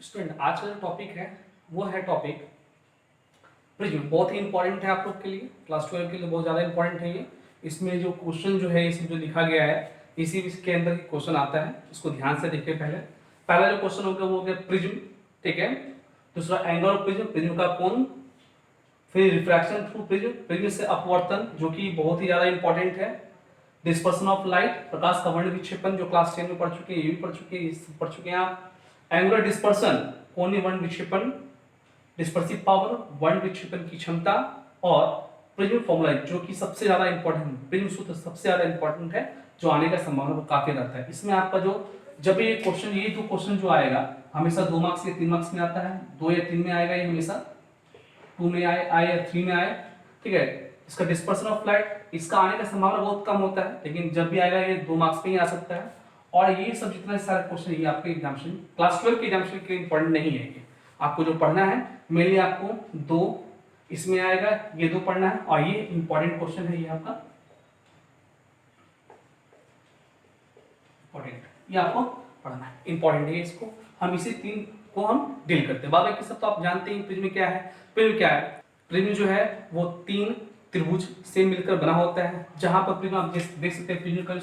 Student आज का जो टॉपिक है वो है टॉपिक प्रिज्म। बहुत ही इंपॉर्टेंट है आप लोग के लिए, क्लास 12 के लिए बहुत ज़्यादा इंपॉर्टेंट है ये। इसमें जो क्वेश्चन जो है इसमें जो लिखा गया है इसी के अंदर क्वेश्चन आता है, इसको ध्यान से देखिए। पहला जो क्वेश्चन हो गया वो हो गया प्रिज्म, ठीक है। दूसरा एंगल ऑफ प्रिज्म, प्रिज्म का कोण। फिर रिफ्रैक्शन थ्रू प्रिज्म, प्रिज्म से अपवर्तन जो कि बहुत ही ज़्यादा इंपॉर्टेंट है। डिस्पर्सन ऑफ लाइट, प्रकाश का वर्ण विक्षेपण जो क्लास 10 में पढ़ चुके हैं, ये भी पढ़ चुके हैं, ये पढ़ चुके हैं आप। एंगुलर डिस्पर्सन, कोणीय वर्ण विक्षेपण, डिस्पर्सिव पावर, वर्ण विक्षेपण की क्षमता, और प्रिज्म फॉर्मूला जो कि सबसे ज्यादा इंपॉर्टेंट, प्रिज्म सूत्र सबसे ज्यादा इंपॉर्टेंट है, जो आने का संभावना वो काफी रहता है। इसमें आपका जो जब ये क्वेश्चन, ये दो क्वेश्चन जो आएगा हमेशा 2 मार्क्स या 3 मार्क्स में आता है, 2 या 3 में आएगा, ये हमेशा 2 में आए या 3 में आए, ठीक है। इसका डिस्पर्सन ऑफ लाइट, इसका आने का संभावना बहुत कम होता है, लेकिन जब भी आएगा ये 2 मार्क्स पे ही आ सकता है। और ये सब जितना सारे क्वेश्चन ये आपके एग्जामिनेशन क्लास 12 के एग्जामिनेशन के लिए इंपॉर्टेंट नहीं है। ये आपको जो पढ़ना है मेनली आपको 2 इसमें आएगा, ये 2 पढ़ना है, और ये इंपॉर्टेंट क्वेश्चन है, ये आपका इंपॉर्टेंट, ये आपको पढ़ना है, इंपॉर्टेंट है। इसको हम इसी 3 को हम डील करते हैं। बाकी सब तो आप जानते हैं प्रिज्म क्या है। प्रिज्म क्या है? प्रिज्म जो है वो 3 त्रिभुज से मिलकर बना होता है। जहां पर प्रिज्म आप देख सकते हैं, प्रिज्म का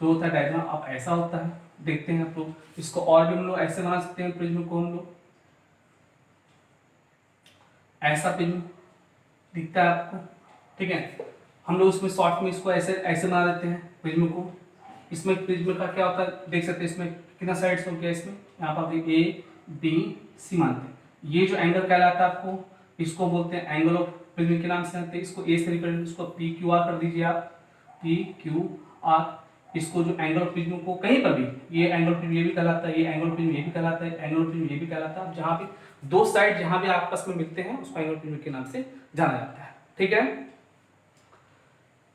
जो होता है डायग्राम आप ऐसा होता है, देखते हैं आप लोग। इसको और भी हम लोग ऐसे बना सकते हैं, प्रिज्म को हम लोग ऐसा प्रिज्म दिखता है आपको, ठीक है। हम लोग उसमें शॉर्ट में इसको ऐसे ऐसे बना देते हैं प्रिज्म को। इसमें प्रिज्म का क्या होता है देख सकते हैं, इसमें कितना साइड्स हो गया, इसमें यहाँ पर आप ए बी सी मानते हैं। ये जो एंगल कहलाता है आपको, इसको बोलते हैं एंगल ऑफ प्रिज्म के नाम से जानते हैं। इसको ए से रिप्रेजेंट, इसको पी क्यू आर कर दीजिए आप, पी क्यू आर। इसको जो एंगल ऑफ प्रिज्म को कहीं पर भी, ये एंगल प्रिज्म ये भी कहलाता है, ये एंगल प्रिज्म ये भी कहलाता है, एंगल प्रिज्म ये भी कहलाता है। जहां भी 2 साइड जहां भी आपस में मिलते हैं उसको एंगल प्रिज्म के नाम से जाना जाता है, ठीक है।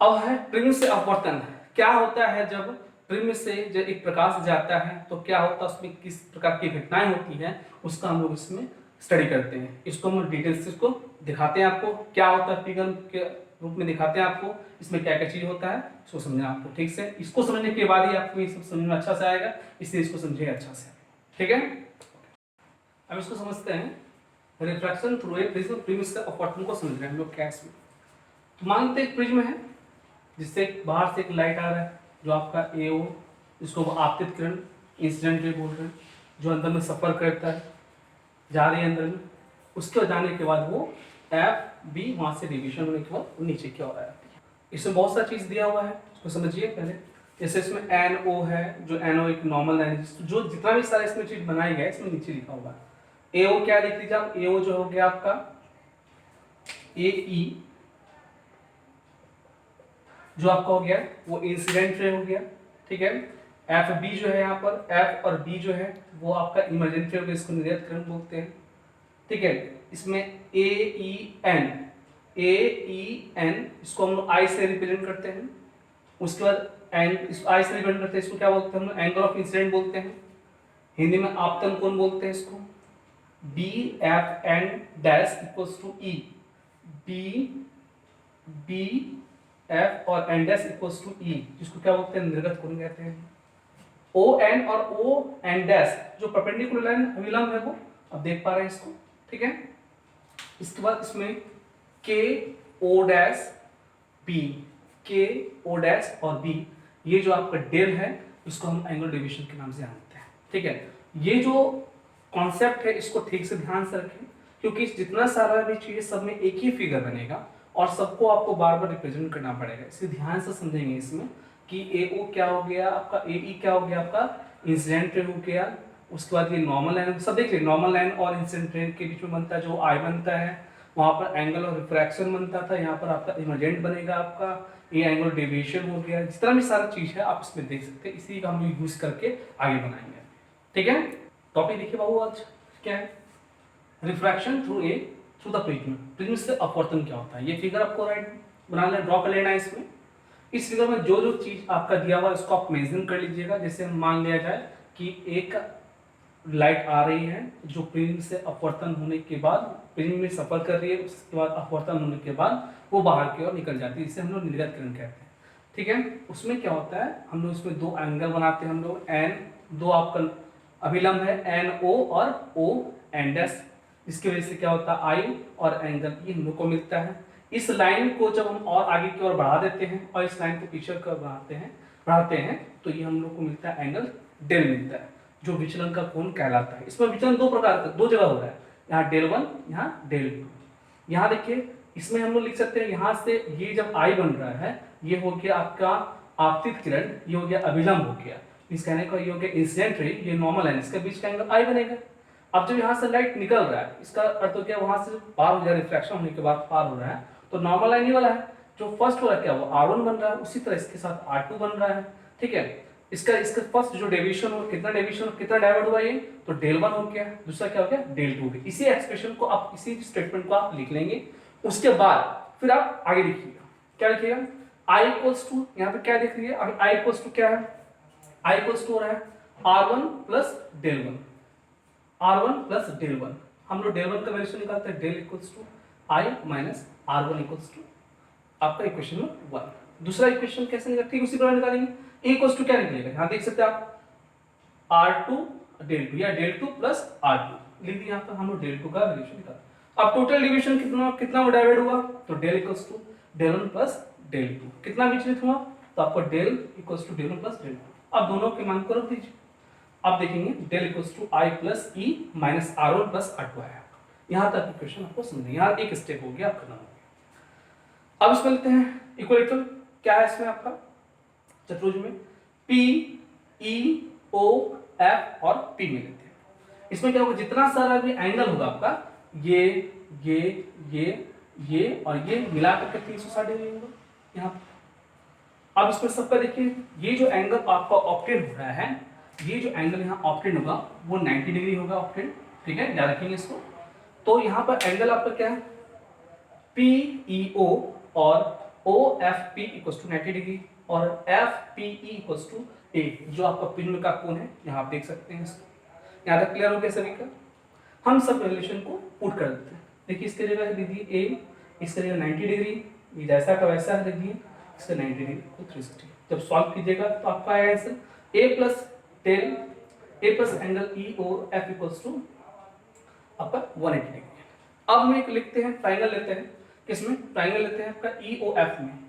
अब है प्रिज्म से अपवर्तन। क्या होता है जब प्रिज्म से जब एक प्रकाश जाता है तो क्या होता है, उसमें किस प्रकार की घटनाएं होती हैं, उसका हम लोग इसमें स्टडी करते हैं। इसको हम डिटेल से इसको दिखाते हैं आपको, क्या होता है फिगर के रूप में दिखाते हैं आपको, इसमें क्या क्या चीज होता है इसको समझना आपको ठीक से। इसको समझने के बाद ही आपको ये सब समझ में अच्छा से आएगा, इसलिए इसको समझिए अच्छा से, ठीक है। अब इसको समझते हैं, refraction through a prism, prism से अपवर्तन को समझ रहे हैं हम लोग क्या इसमें। तो मानते एक प्रिज्म है जिससे बाहर से एक लाइट आ रहा है, जो आपका एओ, इसको आपतित किरण इंसिडेंट रे बोल रहे हैं, जो अंदर में सफर करता है, जा रही है अंदर में। उसके जाने के बाद वो एफ बी वहां से डिवीजन होने के बाद नीचे की ओर आती है। इसमें बहुत सारा चीज दिया हुआ है, उसको समझिए पहले। जैसे इसमें एन ओ है, जो एन ओ एक नॉर्मल लाइन है, जो जितना भी सारा इसमें चीज बनाई गया है इसमें नीचे लिखा हुआ है। एओ क्या लिख लीजिए आप, एओ जो हो गया आपका ए ई, जो आपका हो गया वो इंसिडेंट रे हो गया, ठीक है। एफ बी जो है यहाँ पर, एफ और बी जो है वो आपका इमरजेंट रे हो गया, इसको निर्गत किरण बोलते हैं, ठीक है। इसमें ए ई एन, इसको हम लोग आई से रिप्रेजेंट करते हैं। उसके बाद एन, इसको आई से रिप्रेजेंट करते हैं, इसको क्या बोलते हैं हम लोग, एंगल ऑफ इंसिडेंट बोलते हैं। हिंदी में आपतन कोण बोलते हैं इसको। B F N dash equals to E, B F और N dash equals to E, जिसको क्या बोलते हैं, निर्गत कोण कहते हैं। ओ एन और ओ एन डैश जो परपेंडिकुलर लाइन अविलंब है वो अब देख पा रहे हैं इसको, ठीक है। इसके बाद इसमें के ओ डैश बी, के ओ डैश और बी, ये जो आपका डेल है इसको हम एंगल डेविएशन के नाम से जानते हैं, ठीक है। ये जो कॉन्सेप्ट है इसको ठीक से ध्यान से रखें, क्योंकि जितना सारा भी चीज सब में एक ही फिगर बनेगा और सबको आपको बार बार रिप्रेजेंट करना पड़ेगा, इसलिए ध्यान से समझेंगे इसमें कि ए ओ क्या हो गया आपका, ए ई क्या हो गया आपका, इंसिडेंट रे हो गया। उसके बाद ये नॉर्मल लाइन, सब देख लीजिए, नॉर्मल लाइन और इंसिडेंट रे के बीच में बनता है जो आई बनता है, वहां पर एंगल और रिफ्रैक्शन बनता था, यहाँ पर आपका इमरजेंट बनेगा आपका, ये एंगल डेविएशन हो गया। जितना भी सारा चीज है आप इसमें देख सकते हैं, इसी का हम लोग यूज करके आगे बनाएंगे, ठीक है। टॉपिक देखिए बाबू आज क्या है, refraction through the prism, prism से अपवर्तन क्या होता है। ये फिगर आपको राइट बना लेना, ड्रॉ कर लेना है इसमें। इस फिगर में जो जो चीज आपका दिया हुआ है उसको आप मेंशन कर लीजिएगा। जैसे मान लिया जाए कि एक लाइट आ रही है जो प्रिज्म से अपवर्तन होने के बाद प्रिज्म में सफर कर रही है, उसके बाद अपवर्तन होने के बाद वो बाहर की ओर निकल जाती है, इसे हम लोग निर्गत किरण कहते हैं, ठीक है। उसमें क्या होता है, हम लोग इसमें 2 एंगल बनाते हैं हम लोग, एन, 2 आपका अभिलंब है एन ओ और ओ एन डैश, इसकी वजह से क्या होता है आई और एंगल ई हम लोग को मिलता है। इस लाइन को जब हम और आगे की ओर बढ़ा देते हैं और इस लाइन को पीछे कर बढ़ाते हैं तो ये हम लोग को मिलता है एंगल डेल मिलता है, जो विचलन का कोण कहलाता है। इसमें विचलन दो प्रकार का, दो जगह हो रहा है, यहाँ डेल वन, यहाँ डेल टू। यहाँ देखिए इसमें हम लोग लिख सकते हैं, यहाँ से ये जब आई बन रहा है ये हो गया आपका आपतित किरण, ये हो गया अभिलंब हो गया, इस कहने का ये हो गया इंसिडेंट रे, ये नॉर्मल है, इसके बीच का एंगल आई बनेगा। अब जब यहाँ से लाइट निकल रहा है इसका अर्थ हो क्या, वहां से पार हो गया, रिफ्लेक्शन होने के बाद पार हो रहा है, तो नॉर्मल लाइन ही वाला है, जो फर्स्ट हो रहा है क्या वो R1 बन रहा है, उसी तरह इसके साथ R2 बन रहा है। ठीक है, इसका फर्स्ट जो डेविएशन हो, कितना डेविएशन, कितना डाइवर्ट हुआ ये, तो डेल वन हो गया, दूसरा क्या हो गया डेल टू। इसी एक्सप्रेशन को आप, इसी स्टेटमेंट को आप लिख लेंगे। उसके बाद फिर आप आगे लिखिएगा, क्या लिखिएगा, आई इक्वल्स टू, यहाँ पे क्या लिख रही है, आई इक्वल्स टू क्या है, आई इक्वल्स टू हो रहा है R1 plus del one, R1 plus del one. हम लोग डेल वन का वैल्यू निकालते हैं, del equals to I minus R1 equals to आपका इक्वेशन नंबर 1। दूसरा इक्वेशन कैसे निकालेंगे, ठीक उसी प्रकार निकालेंगे। ए इक्वल्स टू क्या निकलेगा, यहाँ देख सकते हैं आप R2 डेल टू या डेल टू प्लस R2 लिख दिया, यहाँ पर हम लोग डेल टू का वैल्यूशन निकालते। अब टोटल डिवीजन कितना डिवाइड हुआ, तो del equals to del one plus del two, कितना विचलित हुआ, तो आपको del equals to del one plus del two. अब दोनों के मान को रख दीजिए, आप देखेंगे del equals to I plus E minus R1 plus R2 आया। यहाँ तक इक्वेशन आपको समझना, यहाँ एक स्टेप हो गया आपका खत्म हो गया। अब इसमें लेते हैं इक्वेटर, क्या है इसमें आपका चतुर्भुज में P E O F और P में लेते हैं। इसमें क्या होगा, जितना सारा भी एंगल होगा आपका, ये और ये मिला करके 360 डिग्री होगा यहाँ। अब इसमें सबका देखिए, ये जो एंगल आपका ऑप्टेन हो रहा है, ये जो एंगल यहाँ ऑप्टेन होगा वो 90 डिग्री होगा ऑप्टेन। ठीक है, याद रखेंगे इसको। तो यहाँ पर एंगल आपका क्या है, PEO और OFP इक्वल्स टू 90 डिग्री और FPE इक्वल्स टू A, जो आपका प्रिज्म का कोण है, यहाँ आप देख सकते हैं इसको। यहाँ तक क्लियर हो गया सभी का। हम सब रिलेशन को पुट कर देते हैं। देखिए इसके जगह लिख दिए A, इसके जगह 90 डिग्री, ये जैसा का वैसा लिख दिए, इसका 90 डिग्री तो 360। जब सॉल्व कीजिएगा तो आपका आएगा answer A plus del A plus angle EOF equals to आपका 180 डिग्री। अब हम एक लिखते हैं, ट्राइंगल लेते हैं, किसमें, ट्राइंगल लेते हैं आपका EOF में,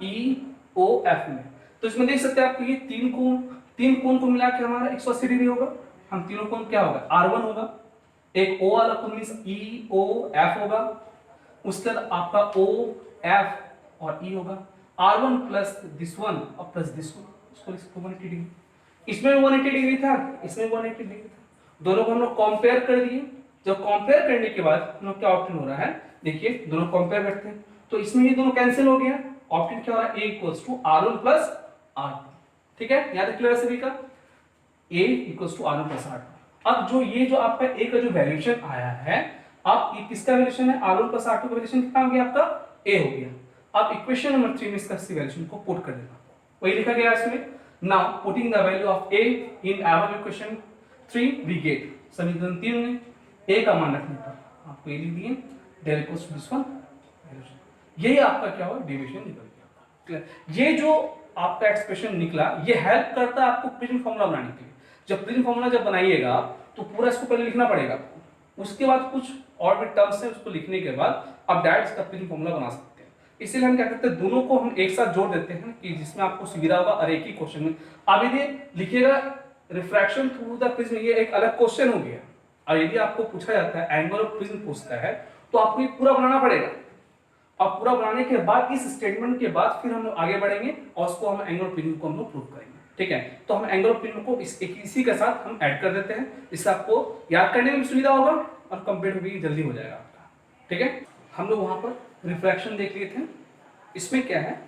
EOF में। तो इसमें देख सकते हैं आपको ये तीन कोण को मिला के हमारा 180 डिग्री होगा। हम तीनों कोण क्या होगा, R1 होगा, एक O वाला कोण मींस EOF होगा, उसके बाद आपका OF और E होगा, R1 प्लस दिस वन और प्लस दिस वन, उसको 180 डिग्री। इसमें 180 डिग्री था, इसमें 180 डिग्री था, दोनों को हम लोग कंपेयर कर दिए। जब कंपेयर करने के बाद हम लोग क्या ऑप्शन हो रहा है, देखिए दोनों कंपेयर करते हैं तो इसमें ये दोनों कैंसिल हो गया, ऑप्शन क्या हो रहा है, A equals to R1 plus R2। ठीक है, याद रख लो सभी का, A equals to R1 plus R2। अब जो ये जो आपका A का जो वैल्यूएशन आया है, अब ये किसका वैल्यूएशन है, R1 प्लस R2 का वैल्यूएशन कितना हो गया आपका, A हो गया। अब इक्वेशन नंबर 3 में इसका वैल्यूएशन को पुट कर देना, वही लिखा गया इसमें। Now putting the value of A in above equation 3 we get, समीकरण 3 में A का मान रखने पर आपको ये लिख दिए del equals to this one, यही आपका क्या हुआ, डेविएशन निकल गया। ये जो आपका एक्सप्रेशन निकला, ये हेल्प करता है आपको प्रिज्म फार्मूला बनाने के लिए। जब प्रिज्म फार्मूला जब बनाइएगा तो पूरा इसको पहले लिखना पड़ेगा आपको, उसके बाद कुछ और भी टर्म्स है, उसको लिखने के बाद आप डायरेक्ट इसका प्रिज्म फार्मूला बना सकते हैं। इसीलिए हम क्या करते हैं, दोनों को हम एक साथ जोड़ देते हैं कि जिसमें आपको सुविधा होगा। और एक ही क्वेश्चन में आप यदि लिखिएगा रिफ्रैक्शन थ्रू द प्रिज्म, ये एक अलग क्वेश्चन हो गया। और यदि आपको पूछा जाता है एंगल ऑफ प्रिज्म पूछता है तो आपको ये पूरा बनाना पड़ेगा। अब पूरा बनाने के बाद इस स्टेटमेंट के बाद फिर हम लोग आगे बढ़ेंगे और उसको हम एंगल ऑफ प्रिज्म को हम लोग प्रूव करेंगे। ठीक है, तो हम एंगल ऑफ प्रिज्म को इसी के साथ हम ऐड कर देते हैं, इससे आपको याद करने में भी सुविधा होगा और कंप्लीट भी जल्दी हो जाएगा आपका। ठीक है, हम लोग वहां पर रिफ्रैक्शन देख लिए थे, इसमें क्या है,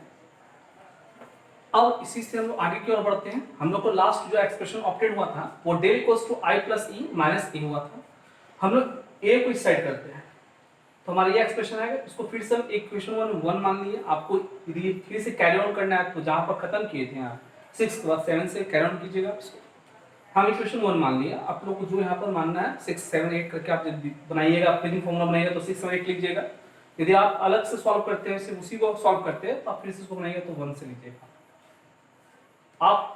अब इसी से हम लोग आगे की ओर बढ़ते हैं। हम लोग को लास्ट जो एक्सप्रेशन ऑप्टेड हुआ था वो del equals to I plus E minus A हुआ था। हम लोग ए को इस साइड करते हैं तो हमारा ये एक्सप्रेशन आएगा। इसको फिर से हम इक्वेशन 1 मान लिए। आपको यदि फिर से कैरी ऑन करना है तो जहां पर खत्म किए थे यहाँ 6 के बाद 7 से कैरी ऑन कीजिएगा इसको। हम इक्वेशन 1 मान लिया, आप लोग को जो यहाँ पर मानना है 6 7 8 करके आप जब बनाइएगा, प्रिज्म फार्मूला बनाइएगा तो 6 7 8 लीजिएगा। यदि आप अलग से सॉल्व करते हैं, सिर्फ उसी को सॉल्व करते हैं, तो आप फिर से इसको बनाइएगा तो 1 से लीजिएगा। आप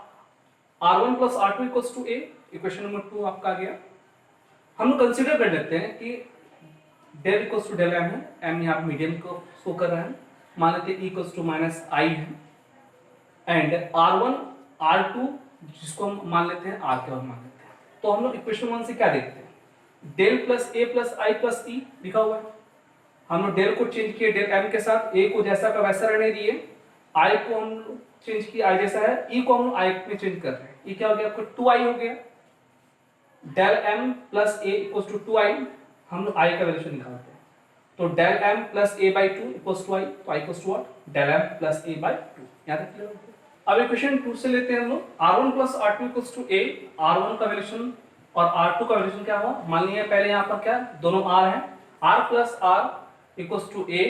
R1 plus R2 equals to A, equation number 2 आपका आ गया। हम लोग कंसिडर कर लेते हैं कि del equals to del M है, एम यहाँ मीडियम को शो कर रहा है, मान लेते हैं इक्वल्स टू माइनस आई है, एंड R1 R2 जिसको हम मान लेते हैं R के और मान लेते हैं। तो हम लोग इक्वेशन 1 से क्या देखते हैं, डेल प्लस ए प्लस आई प्लस ई लिखा हुआ है। हम लोग डेल को चेंज किए डेल एम के साथ, ए को जैसा का वैसा रहने दिए, आई को हम लोग चेंज किया आई जैसा है, ई को हम लोग आई में चेंज कर रहे हैं। ये क्या हो गया आपको 2i हो गया, del M plus A equals to 2i, हम लोग आई का वैल्यू निकालते हैं। तो del M plus A by 2 equals to I, तो I equals to what del M plus A by 2। याद रखिए। अब इक्वेशन 2 से लेते हैं हम लोग R1 plus R2 equals to A, R1 का वैल्यूशन और R2 का वैल्यूशन क्या हुआ, मान लीजिए पहले यहाँ पर क्या दोनों R है, R plus R equals to A,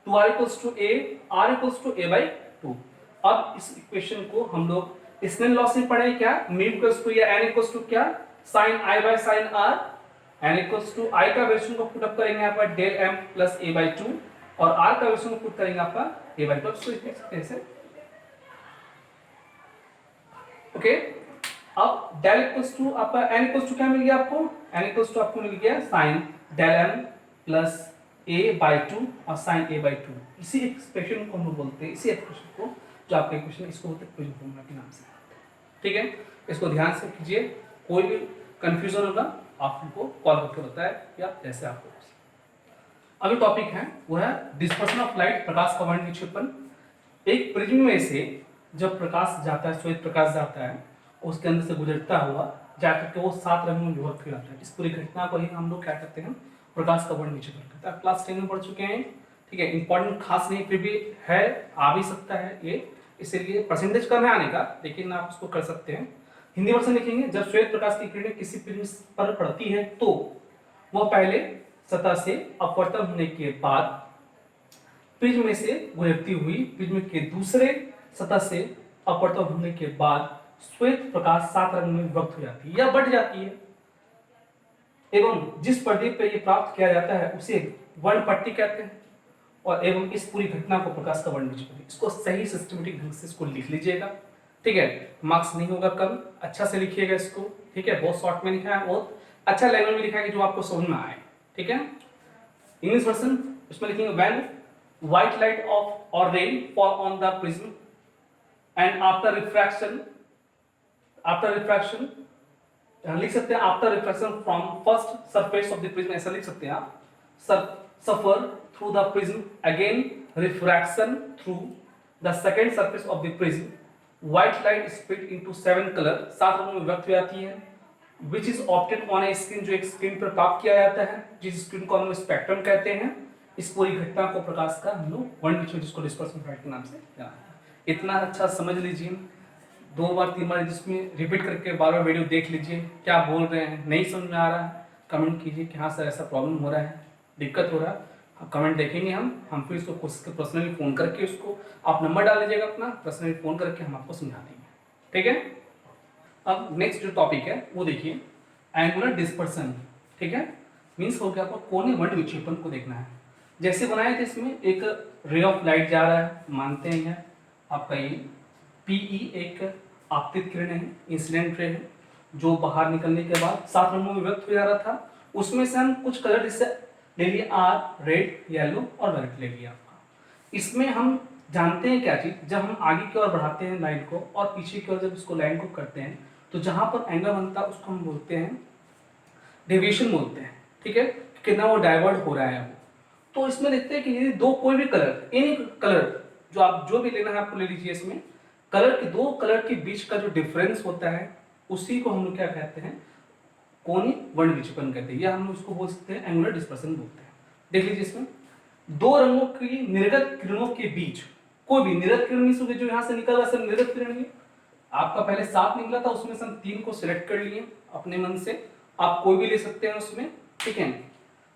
2R equals to A, R equals to A by 2। अब इस इक्वेशन को हम लोग स्नेल लॉ से पढ़े क्या, म्यू इक्वल्स टू या n इक्वल्स टू क्या sin i by sin r, n equals to i का वैल्यूशन को पुट अप करेंगे यहाँ पर del m plus a by 2 और r का वैल्यूशन को पुट करेंगे आपका a बाई 2। तो लिख सकते हैं ऐसे, ओके। अब डेल इक्वल्स टू आपका n इक्वल्स टू क्या मिल गया आपको, n इक्वल्स टू आपको मिल गया sin del m plus a by 2 और sin a बाई 2। इसी एक्सप्रेशन को हम लोग बोलते हैं, इसी एक्सप्रेशन को जो आपका इक्वेशन इसको बोलते हैं प्रिज्म फॉर्मूला के नाम से, ठीक है। इसको ध्यान से कीजिए, कोई भी कंफ्यूजन होगा आप हमको कॉल करके बताएं या जैसे आपको। अभी टॉपिक है वो है डिस्पर्सन ऑफ लाइट, प्रकाश का वर्ण विक्षेपण। एक प्रिज्म में से जब प्रकाश जाता है, श्वेत प्रकाश जाता है, उसके अंदर से गुजरता हुआ जाकर के वो 7 रंगों में विभक्त हो जाता है। इस पूरी घटना को ही हम लोग क्या करते हैं, प्रकाश का वर्ण विक्षेपण कहते हैं। क्लास 10 में पढ़ चुके हैं, ठीक है। इंपॉर्टेंट खास नहीं, फिर भी है, आ भी सकता है ये, इसीलिए परसेंटेज कम है आने का, लेकिन आप उसको कर सकते हैं। हिंदी वर्षन लिखेंगे, जब श्वेत प्रकाश की किरणें किसी प्रिज्म पर पड़ती है तो वह पहले सतह से अपवर्तन होने के बाद प्रिज्म में से गुजरती हुई प्रिज्म के दूसरे सतह से अपवर्तन होने के बाद श्वेत प्रकाश 7 रंग में विभक्त हो जाती है या बढ़ जाती है, एवं जिस प्रदीप पे ये प्राप्त किया जाता है उसे वर्ण पट्टी कहते हैं। और एवं इस पूरी घटना को प्रकाश का वर्ण विक्षेपण, इसको सही सिस्टमेटिक ढंग से इसको लिख लीजिएगा, ठीक है। मार्क्स नहीं होगा कम, अच्छा से लिखिएगा इसको, ठीक है। बहुत शॉर्ट में लिखा है, बहुत अच्छा लैंग्वेज में लिखा है कि जो आपको समझ में आए, ठीक है। इंग्लिश वर्जन इसमें लिखेंगे व्हेन व्हाइट लाइट ऑफ और rain fall on the prism and after refraction लिख सकते हैं after refraction from first surface of the prism, ऐसा लिख सकते हैं आप, suffer through the prism again refraction through the second surface of the prism, white light split into 7 colour, 7 रंगों में व्यक्त हो जाती है, which is obtain on a screen, जो एक स्क्रीन पर प्राप्त किया जाता है, जिस स्क्रीन को हम लोग स्पेक्ट्रम कहते हैं। इस पूरी घटना को प्रकाश का हम लोग वर्ण विक्षेपण, जिसको डिस्पर्सन ऑफ लाइट के नाम से जाना है। इतना अच्छा समझ लीजिए, 2 बार 3 बार जिसमें रिपीट करके बार-बार वीडियो देख लीजिए, क्या बोल रहे हैं, नहीं समझ में आ रहा है कमेंट कीजिए कि हाँ सर ऐसा प्रॉब्लम हो रहा है, दिक्कत हो रहा है, कमेंट देखेंगे हम फिर इसको पर्सनली फ़ोन करके उसको आप नंबर डाल लीजिएगा अपना, पर्सनली फ़ोन करके हम आपको समझा देंगे, ठीक है। अब नेक्स्ट जो टॉपिक है वो देखिए एंगुलर डिस्पर्सन, ठीक है। मीन्स हो गया आपको कोणीय वर्ण विक्षेपण को देखना है। जैसे बनाए थे इसमें एक रे ऑफ लाइट जा रहा है, मानते हैं आपका ये PE एक आपतित किरण है, इंसिडेंट रे है, जो बाहर निकलने के बाद 7 रंगों में व्यक्त हो जा रहा था। उसमें से हम कुछ कलर इससे ले लिए, R, रेड, येलो और वाइट ले लिया आपका। इसमें हम जानते हैं क्या चीज, जब हम आगे की ओर बढ़ाते हैं लाइन को और पीछे की ओर जब इसको लाइन को करते हैं तो जहां पर एंगल बनता है उसको हम बोलते हैं डेविएशन बोलते हैं, ठीक है, कितना वो डाइवर्ट हो रहा है वो। तो इसमें देखते हैं कि यदि दो कोई भी कलर, एनी कलर जो आप जो भी लेना है आपको ले लीजिए, इसमें कलर के 2 कलर के बीच का जो डिफरेंस होता है उसी को हम लोग क्या कहते हैं, कोणीय वर्ण विक्षेपण कहते हैं, या हम उसको बोल सकते हैं एंगुलर डिस्पर्सन बोलते हैं। देख लीजिए इसमें 2 रंगों की निर्गत किरणों के बीच, कोई भी निर्गत किरण नहीं होगी जो यहाँ से निकल रहा है, सब निर्गत किरण है। आपका पहले 7 निकला था, उसमें से हम 3 को सिलेक्ट कर लिए अपने मन से, आप कोई भी ले सकते हैं उसमें, ठीक है।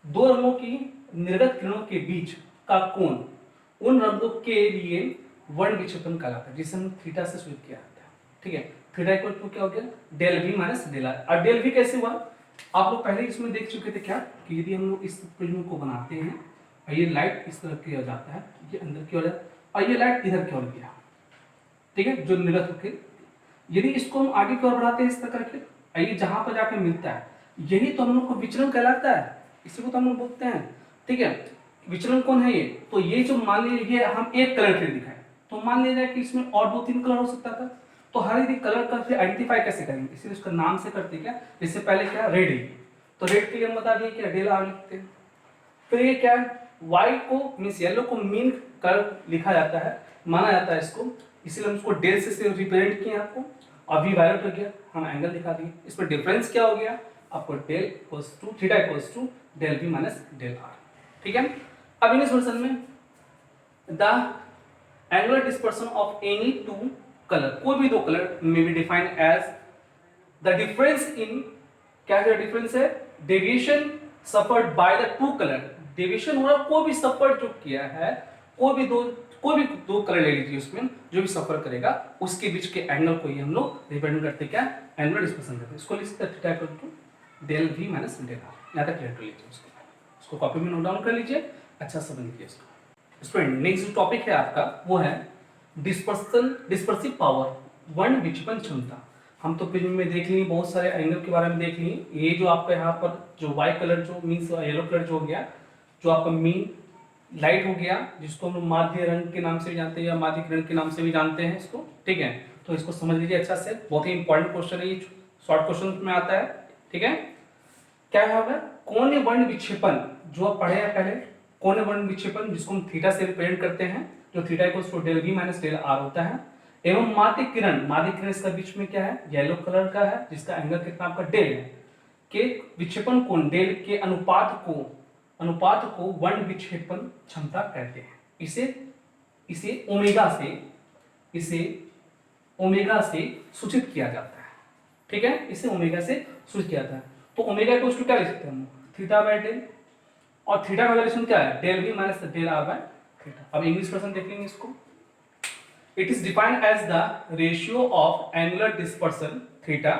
2 रंगों की निर्गत किरणों के बीच का कोण उन रंगों के लिए वर्ण विक्षेपण कहलाता है, जिसे हम थीटा से सूचित किया जाता है, ठीक है। थीटा इक्वल टू क्या हो गया, del V minus del R। और डेल V कैसे हुआ, आप लोग पहले इसमें देख चुके थे क्या, कि यदि हम लोग इस प्रिज्म को बनाते हैं और ये लाइट इस तरफ की ओर जाता है, ये अंदर की ओर और ये लाइट इधर की ओर गया, ठीक है, जो निर्गत होकर, यदि इसको हम आगे की ओर बढ़ाते हैं इस तरह करके ये जहां पर जाके मिलता है यही तो हम लोग को विचलन कहलाता है, इसी को तो हम लोग बोलते हैं। ठीक है, विचलन कौन है ये? तो ये जो मान लीजिए हम एक कलर के दिखाए, तो मान लीजिए कि इसमें और 2-3 कलर हो सकता था, तो हर एक कलर का फिर आइडेंटिफाई कैसे करेंगे? इसलिए उसका नाम से करते क्या, इससे पहले क्या रेड है, तो रेड के लिए हम बता दिए कि डेल आर लिखते हैं। फिर ये क्या है, व्हाइट को मीन्स येलो को मीन कलर लिखा जाता है, माना जाता है इसको, इसीलिए हम उसको डेल से रिप्रेजेंट किए आपको। अभी वायलेट हो गया, हम एंगल दिखा दिए। इसमें डिफरेंस क्या हो गया आपको, del equals to theta equals to del V minus del R. ठीक है, अब इन इस वर्जन में the angular dispersion of any two colour, कोई भी दो colour may be defined as the difference in, क्या डिफरेंस है, deviation suffered by the two colour, deviation हो रहा कोई भी सफर जो किया है, कोई भी दो कलर ले लीजिए, उसमें जो भी सफर करेगा उसके बीच के एंगल को ही हम लोग रिप्रेजेंट करते क्या, एंगुलर डिस्पर्सन करते हैं। इसको लिख सकते हैं theta equal to del V minus del R. यहाँ तक क्लियर कर लीजिए, उसको कॉपी में नोट डाउन कर लीजिए, अच्छा समझ लीजिए इसको। स्टूडेंट नेक्स्ट जो टॉपिक है आपका वो है डिस्पर्सिव पावर, वर्ण विक्षेपण क्षमता। हम तो प्रिज्म में देख लिए बहुत सारे एंगल के बारे में देख लिए। ये जो आपका यहाँ पर जो वाइट कलर जो मीन्स येलो कलर जो हो गया, जो आपका मीन लाइट हो गया, जिसको हम माध्य रंग के नाम से भी जानते हैं या माध्य किरण के नाम से भी जानते हैं इसको। ठीक है, तो इसको समझ लीजिए अच्छा से, बहुत ही इंपॉर्टेंट क्वेश्चन है ये, शॉर्ट क्वेश्चन में आता है। ठीक है, क्या होगा, कोणीय वर्ण विक्षेपण जो आप पढ़े हैं पहले, कोणीय वर्ण विक्षेपण जिसको हम थीटा से रिप्रेजेंट करते हैं, जो theta equals to del V minus del R होता है, एवं माध्य किरण इसका बीच में क्या है, येलो कलर का है, जिसका एंगल कितना आपका डेल है, के विक्षेपण कोण डेल के अनुपात को वर्ण विक्षेपण क्षमता कहते हैं। इसे ओमेगा से सूचित किया जाता है। ठीक है, इसे ओमेगा से सूचित किया जाता है। तो ओमेगा इक्वल्स टू क्या लिख सकते हैं हम, थीटा बाय डेल, और थीटा का वैल्यू क्या है, del V minus del R by theta. अब इंग्लिश वर्जन देख लेंगे इसको। It is defined as the ratio of angular dispersion theta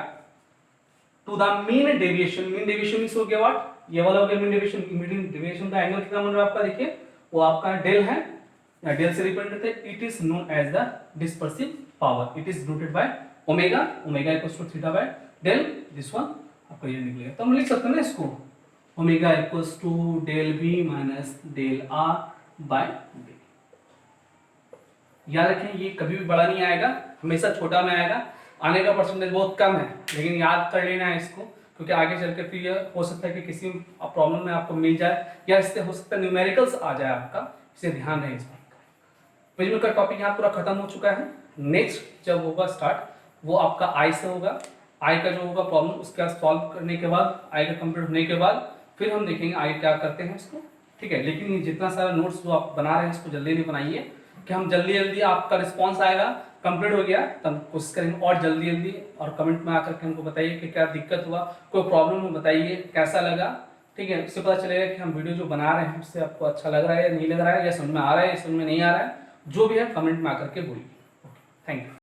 to the mean deviation. Mean deviation means हो गया व्हाट, ये वाला हो गया मीन डेविएशन। मीन डेविएशन का एंगल कितना बन रहा है आपका, देखिए वो आपका डेल है, या डेल से रिप्रेजेंट करते हैं। It is known as the dispersive power, it is denoted by omega, omega equals to theta by del, this one आपका ये निकलेगा। तो हम लिख सकते हैं ना इसको, omega equals to del V minus del R by del. याद रखें ये कभी भी बड़ा नहीं आएगा, हमेशा छोटा में आएगा, आने का परसेंटेज बहुत कम है, लेकिन याद कर लेना है इसको, क्योंकि आगे चल के फिर ये हो सकता है कि किसी प्रॉब्लम में आपको मिल जाए, या इससे हो सकता है न्यूमेरिकल्स आ जाए आपका, इसे ध्यान रहे इस बात का। प्रिज्म का टॉपिक यहाँ पूरा खत्म हो चुका है। नेक्स्ट जब होगा स्टार्ट वो आपका आई से होगा। आई का जो होगा प्रॉब्लम उसका सॉल्व करने के बाद, आई का कंप्लीट होने के बाद फिर हम देखेंगे आई क्या करते हैं इसको। ठीक है, लेकिन ये जितना सारा नोट्स जो आप बना रहे हैं इसको जल्दी बनाइए, कि हम जल्दी आपका रिस्पॉन्स आएगा, कंप्लीट हो गया तब कोशिश करेंगे और जल्दी, और कमेंट में आकर के हमको बताइए कि क्या दिक्कत हुआ, कोई प्रॉब्लम हो बताइए, कैसा लगा। ठीक है, इससे पता चलेगा कि हम वीडियो जो बना रहे हैं उससे आपको अच्छा लग रहा है या नहीं लग रहा है, या समझ में आ रहा है या समझ में नहीं आ रहा है, जो भी है कमेंट में आकर के बोलिए। Thank you.